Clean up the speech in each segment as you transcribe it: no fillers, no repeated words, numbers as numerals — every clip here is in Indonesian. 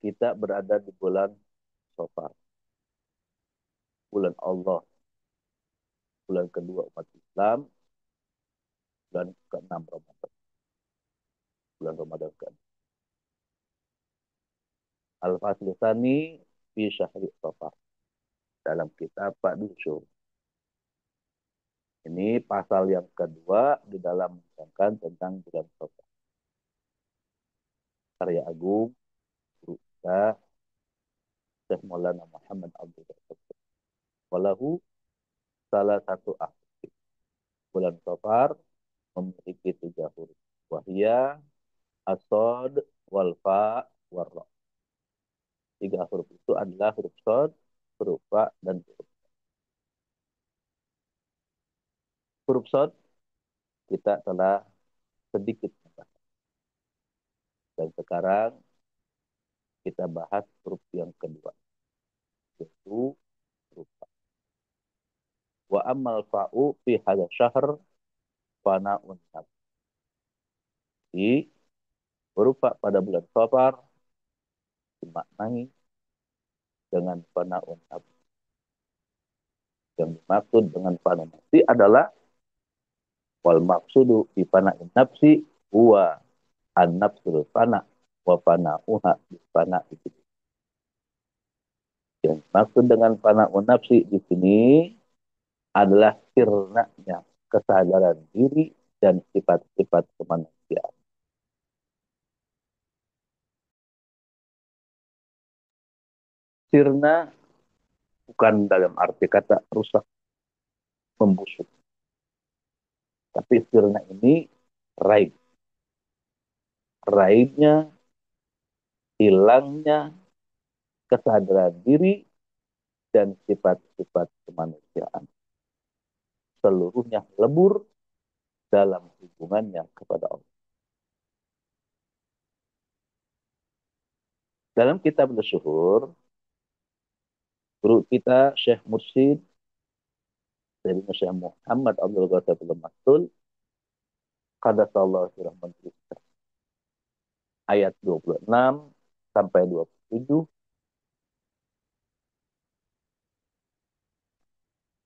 kita berada di bulan Safar, bulan Allah, bulan kedua umat Islam, bulan ke-6 Ramadan, bulan Ramadan ke-6. Al-Fasl Tsani fi Syahri Safar, dalam kitab Pak Dusyur. Ini pasal yang kedua di dalam menerangkan tentang bulan Safar. Karya agung, guru kita, Syekh Maulana Muhammad Abdul Ghafur. Walahu salah satu akhir. Bulan Safar memiliki 3 huruf. Wahia, asod, walfa, warra. 3 huruf itu adalah huruf sod, huruf fa, dan huruf sod kita telah sedikit membahas. Dan sekarang kita bahas huruf yang kedua, yaitu huruf fa. Wa ammal fa'u fi hadha syahr fana'un nab. Jadi huruf fa pada bulan Safar dimaknai dengan fana'un nab. Yang dimaksud dengan fana nafsi adalah wal maksudu fi fana'in nafsi huwa an-nafsul fana wa fana'uha bi fana itu. Yang maksud dengan fana'un nafsi di sini adalah sirnanya kesadaran diri dan sifat-sifat kemanusiaan. Sirna bukan dalam arti kata rusak, membusuk. Tapi sirna ini raib. Raibnya, hilangnya kesadaran diri dan sifat-sifat kemanusiaan. Seluruhnya lebur dalam hubungannya kepada Allah. Dalam kitab Al-Syuhur, guru kita Syekh Mursyid dari Syekh Muhammad Abdul Ghafur Mastul, qaddasallahu sirah menuliskan ayat 26 sampai 27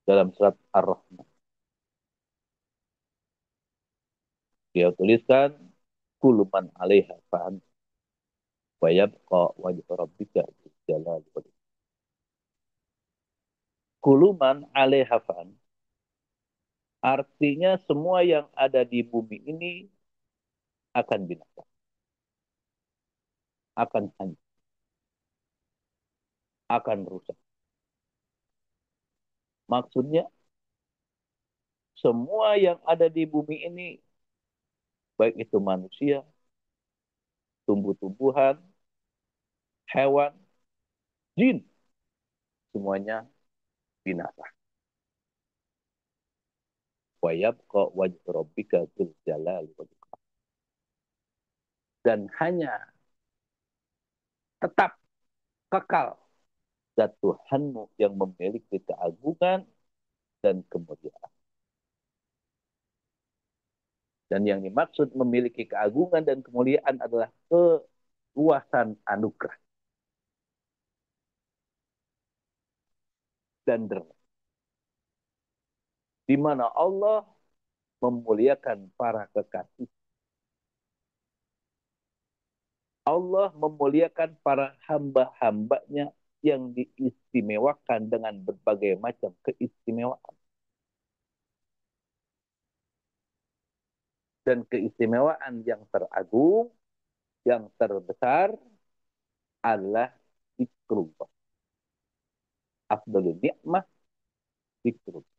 dalam surat Ar-Rahman. Dia tuliskan kuluman 'alaiha fa'an wa yabqa wajhu rabbika dzul jalali wal ikram. Kuluman 'alaiha fa'an artinya semua yang ada di bumi ini akan binasa, akan hancur, akan rusak. Maksudnya semua yang ada di bumi ini, baik itu manusia, tumbuh-tumbuhan, hewan, jin, semuanya binasa. Wa yabqa wajhu rabbika dzul jalali wal ikram. Dan hanya tetap kekal zat Tuhanmu yang memiliki keagungan dan kemuliaan. Dan yang dimaksud memiliki keagungan dan kemuliaan adalah keluasan anugerah dan derajat. Di mana Allah memuliakan para kekasih. Allah memuliakan para hamba-hambanya yang diistimewakan dengan berbagai macam keistimewaan. Dan keistimewaan yang teragung, yang terbesar adalah zikrullah. Afdalul ni'mah zikrullah.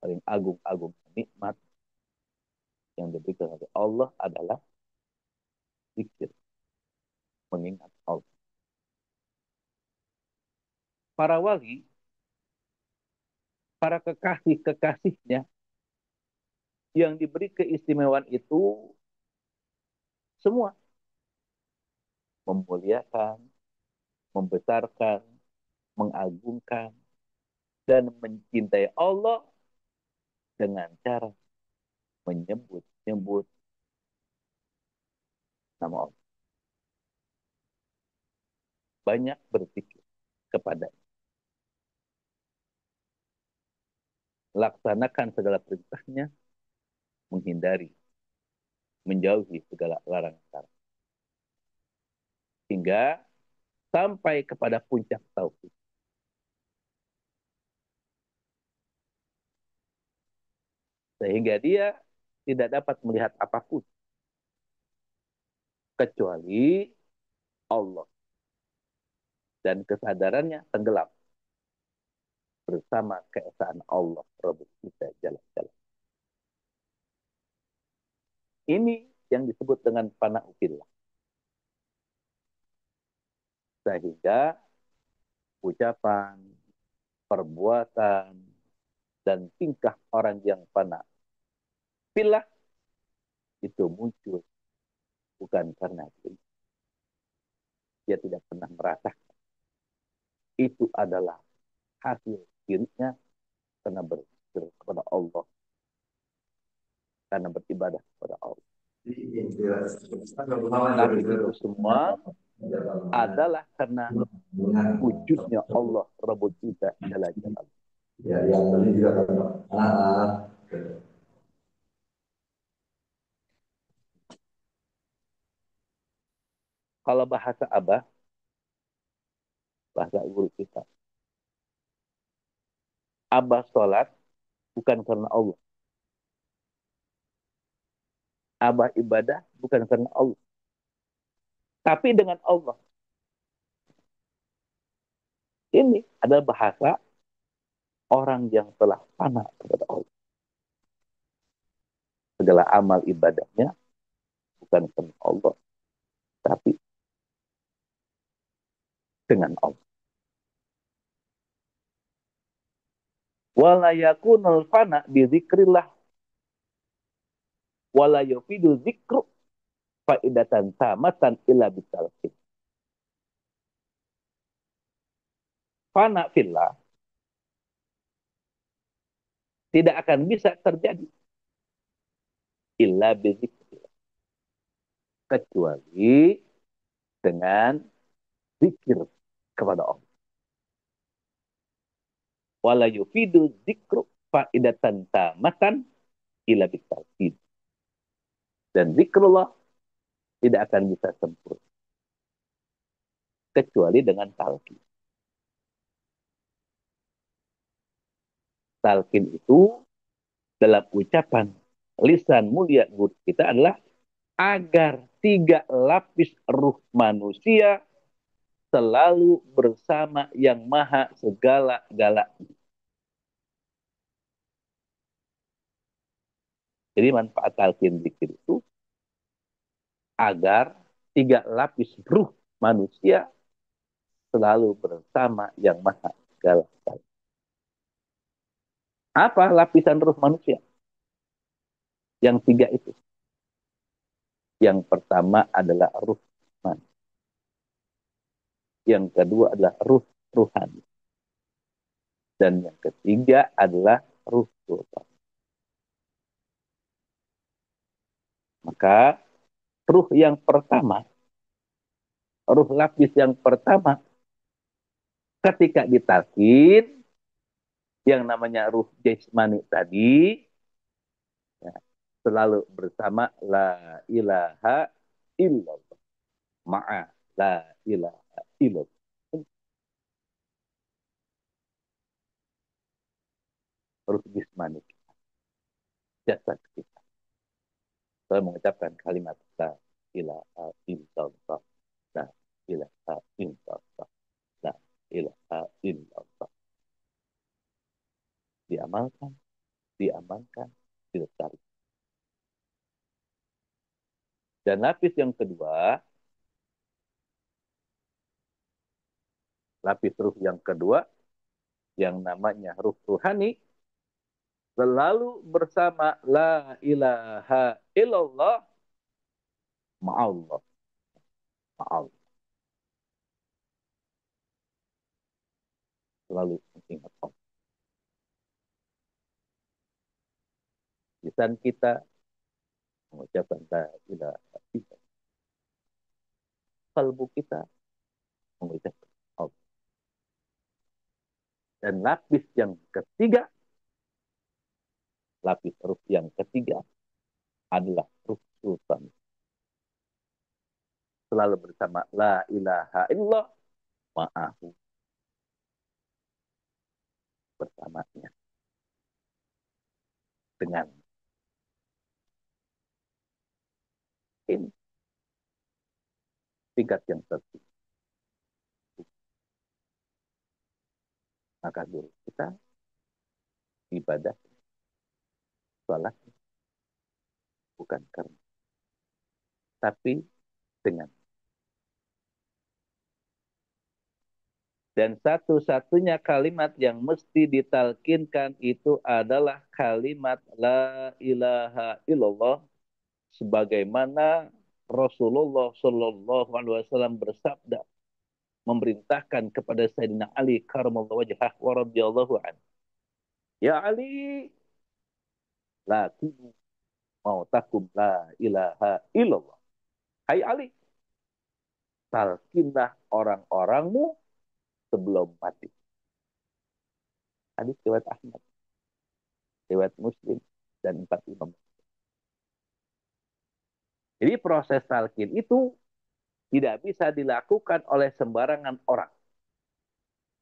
Paling agung-agung nikmat yang diberikan oleh Allah adalah zikir, mengingat Allah. Para wali, para kekasih-kekasihnya yang diberi keistimewaan itu semua memuliakan, membesarkan, mengagungkan, dan mencintai Allah dengan cara menyebut-nyebut nama Allah. banyak berpikir kepada laksanakan segala perintahnya, menghindari, menjauhi segala larangan. Hingga sampai kepada puncak tauhid. Sehingga dia tidak dapat melihat apapun kecuali Allah. Dan kesadarannya tenggelam bersama keesaan Allah Rabb kita jalan-jalan. Ini yang disebut dengan fana'ufillah. Sehingga ucapan, perbuatan, dan tingkah orang yang fana fillah itu muncul bukan karena dia tidak pernah merasa itu adalah hasil dirinya karena berzikir kepada Allah, karena beribadah kepada Allah. Tapi itu semua adalah karena wujudnya Allah Rabbul Izzah Jalla Jalaluhu. Ya, yang ini juga anak-anak. Kalau bahasa Abah, bahasa guru kita, Abah sholat bukan karena Allah. Abah ibadah bukan karena Allah. Tapi dengan Allah. Ini adalah bahasa orang yang telah fana kepada Allah. Segala amal ibadahnya bukan karena Allah, tapi dengan Allah. Wala yakunul fana bi dzikrillah wala yufidu dzikru faidatan tamatan illa bitalqin. Fana fillah tidak akan bisa terjadi illa bidzikrillah, kecuali dengan zikir kepada Allah. Wala yufidu dzikru faidatan tamatan illa bitalqin. Dan zikrullah tidak akan bisa sempurna kecuali dengan talqin. Talqin itu dalam ucapan lisan mulia guru kita adalah agar 3 lapis ruh manusia selalu bersama yang maha segala-galanya. Jadi manfaat talqin zikir itu agar 3 lapis ruh manusia selalu bersama yang maha segala-galanya. Apa lapisan ruh manusia? Yang 3 itu. Yang pertama adalah ruh manusia. Yang kedua adalah ruh ruhani. Dan yang ketiga adalah ruh sultan. Maka ruh yang pertama, ruh lapis yang pertama, ketika ditalkin, yang namanya ruh jasmani tadi, ya, selalu bersama la ilaha illallah. Ma'a la ilaha illallah. Ruh jasmani kita, jasad kita. Saya mengucapkan kalimat la ilaha illallah. La ilaha illallah. La ilaha illallah. Diamalkan, diamankan, dilestarikan. Dan lapis yang kedua, lapis ruh yang kedua, yang namanya ruh ruhani, selalu bersama la ilaha illallah ma'allah. Ma'allah. Selalu mengingat Allah. Lisan kita mengucapkan la ilaha illallah. Kalbu kita mengucapkan Dan lapis ruh yang ketiga adalah ruh sultan. Selalu bersama la ilaha illallah ma'ahu, bersamanya dengan ini tingkat yang tertinggi. Maka dulu kita ibadah sholat bukan karena, tapi dengan. Dan satu-satunya kalimat yang mesti ditalkinkan itu adalah kalimat la ilaha illallah, sebagaimana Rasulullah Shallallahu Alaihi Wasallam bersabda, memerintahkan kepada Sayyidina Ali karramallahu wajhah wa radhiyallahu an, ya Ali, la tudu mautakum la ilaha illallah. Hai Ali, talkinlah orang-orangmu sebelum mati. Hadis riwayat Ahmad, riwayat Muslim, dan 4 imam. Jadi proses talqin itu tidak bisa dilakukan oleh sembarangan orang,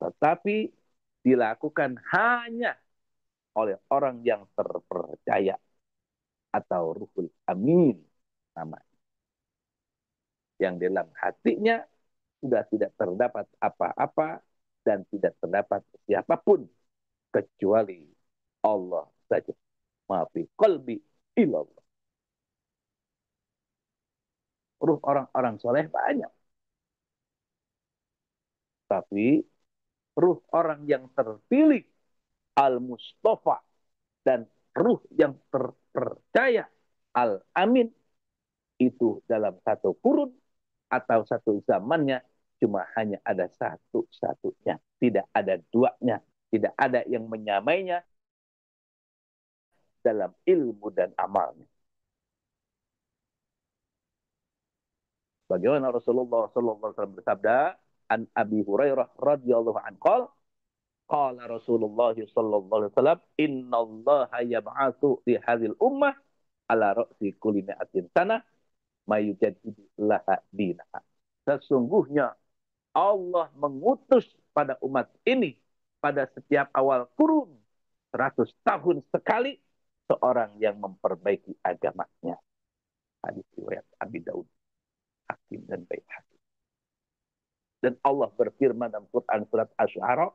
tetapi dilakukan hanya oleh orang yang terpercaya atau ruhul amin namanya, yang dalam hatinya sudah tidak terdapat apa-apa dan tidak terdapat siapapun kecuali Allah saja. Maafi qalbi ilallah. Ruh orang-orang soleh banyak, tapi ruh orang yang terpilih al-Mustafa dan ruh yang terpercaya al-Amin itu dalam satu kurun atau satu zamannya cuma hanya ada satu-satunya, tidak ada duanya, tidak ada yang menyamainya dalam ilmu dan amalnya. Bagaimana Rasulullah SAW bersabda, an Abi Hurairah radhiyallahu anhu, qala Rasulullah sallallahu alaihi wasallam, innallaha yab'atsu li hadhil ummah ala ra'si kulli mi'atin sanah mayujaddidu laha dinaha. Sesungguhnya Allah mengutus pada umat ini pada setiap awal kurun 100 tahun sekali seorang yang memperbaiki agamanya. Hadis riwayat Abi Daud, Hakim, dan Baihaqi. Dan Allah berfirman dalam Quran surat Asy-Syu'ara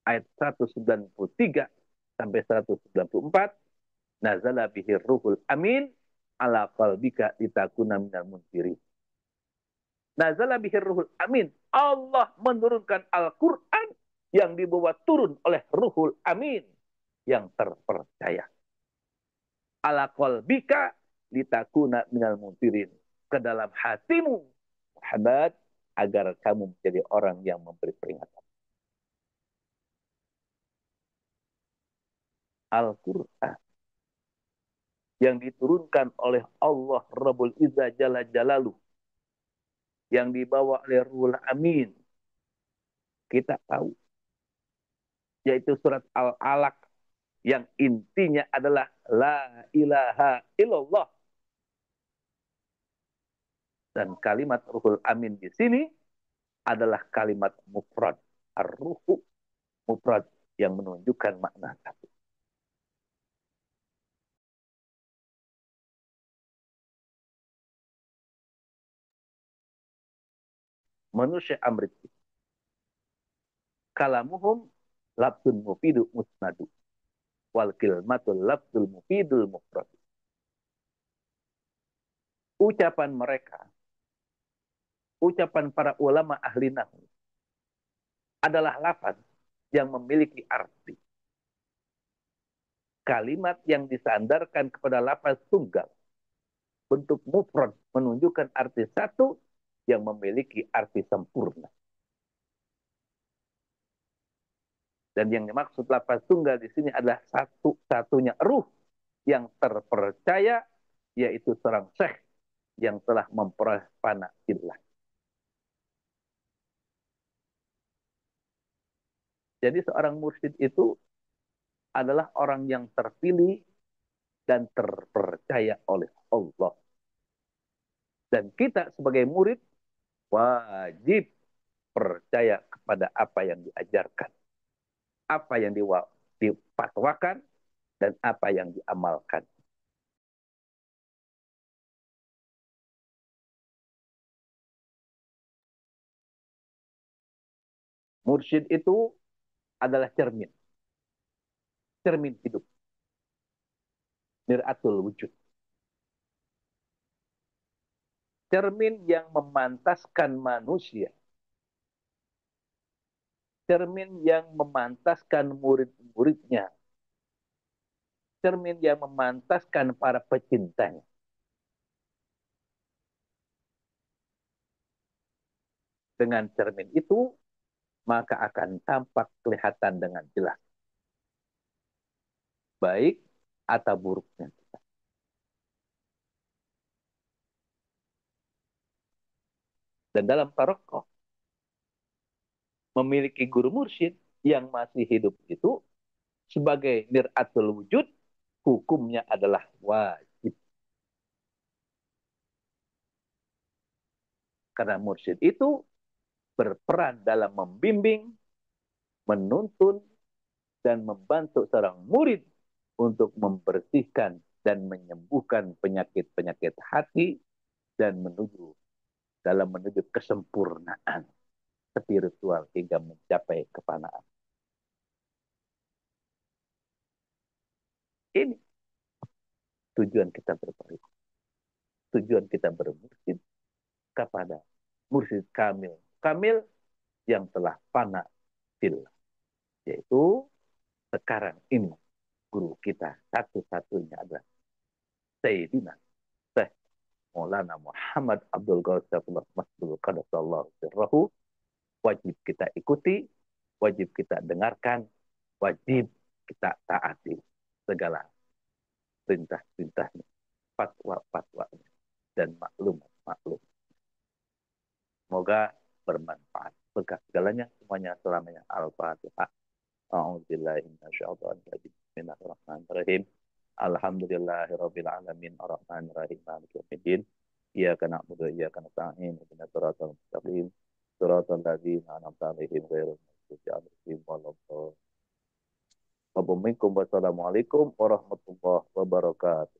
ayat 193 sampai 194, nazala bihir ruhul amin ala qalbika litakuna minal munzirin. Nazala bihir ruhul amin. Allah menurunkan Al-Quran yang dibawa turun oleh ruhul amin yang terpercaya. Ala qalbika litakuna minal munzirin. Ke dalam hatimu, Muhammad, agar kamu menjadi orang yang memberi peringatan. Al-Quran yang diturunkan oleh Allah Rabbul Izzah Jalla Jalaluh, yang dibawa oleh Ruhul Amin, kita tahu, yaitu surat Al-Alaq yang intinya adalah la ilaha illallah. Dan kalimat Ruhul Amin di sini adalah kalimat mufrad. Ar-ruhu mufrad yang menunjukkan makna satu. Manusia amrit. Kalamuhum labdun mufidu musnadu. Wal kilmatul labdul mufidul mufrad. Ucapan mereka, ucapan para ulama ahli nahwu adalah lafaz yang memiliki arti. Kalimat yang disandarkan kepada lafaz tunggal bentuk mufrad menunjukkan arti satu yang memiliki arti sempurna. Dan yang dimaksud lafaz tunggal di sini adalah satu-satunya ruh yang terpercaya, yaitu seorang syekh yang telah memperoleh fana illah. Jadi seorang mursyid itu adalah orang yang terpilih dan terpercaya oleh Allah. Dan kita sebagai murid wajib percaya kepada apa yang diajarkan, apa yang dipatwakan, dan apa yang diamalkan. Mursyid itu adalah cermin, cermin hidup, mir'atul wujud. Cermin yang memantaskan manusia, cermin yang memantaskan murid-muridnya, cermin yang memantaskan para pecintanya. Dengan cermin itu, maka akan tampak kelihatan dengan jelas, baik atau buruknya. Dan dalam tarokoh, memiliki guru mursyid yang masih hidup itu sebagai mir'atul wujud, hukumnya adalah wajib. Karena mursyid itu berperan dalam membimbing, menuntun, dan membantu seorang murid untuk membersihkan dan menyembuhkan penyakit-penyakit hati dan menuju kesempurnaan spiritual hingga mencapai kefanaan. Ini tujuan kita berperilaku. Tujuan kita bermursyid kepada mursyid kamil. Kamil yang telah fana fillah. Yaitu sekarang ini guru kita satu-satunya adalah Sayyidina Syekh Maulana Muhammad Abdul Ghazafullah Masdul Qadasallahu Sirrahu. Wajib kita ikuti, wajib kita dengarkan, wajib kita taati segala perintah-perintahnya, fatwa-fatwanya, dan maklum-maklum. Semoga bermanfaat. Berkah segalanya, semuanya selamanya. Al-Fatihah. A'udzubillahi minasyaitonir Bismillahirrahmanirrahim. Alhamdulillahirabbil alamin arrahmanir rahim maliki yaumiddin. Iyyaka na'budu wa iyyaka nasta'in ihdinas siratal mustaqim. Siratal ladzina an'amta 'alaihim ghairil maghdubi 'alaihim waladdallin. Wassalamualaikum warahmatullahi wabarakatuh.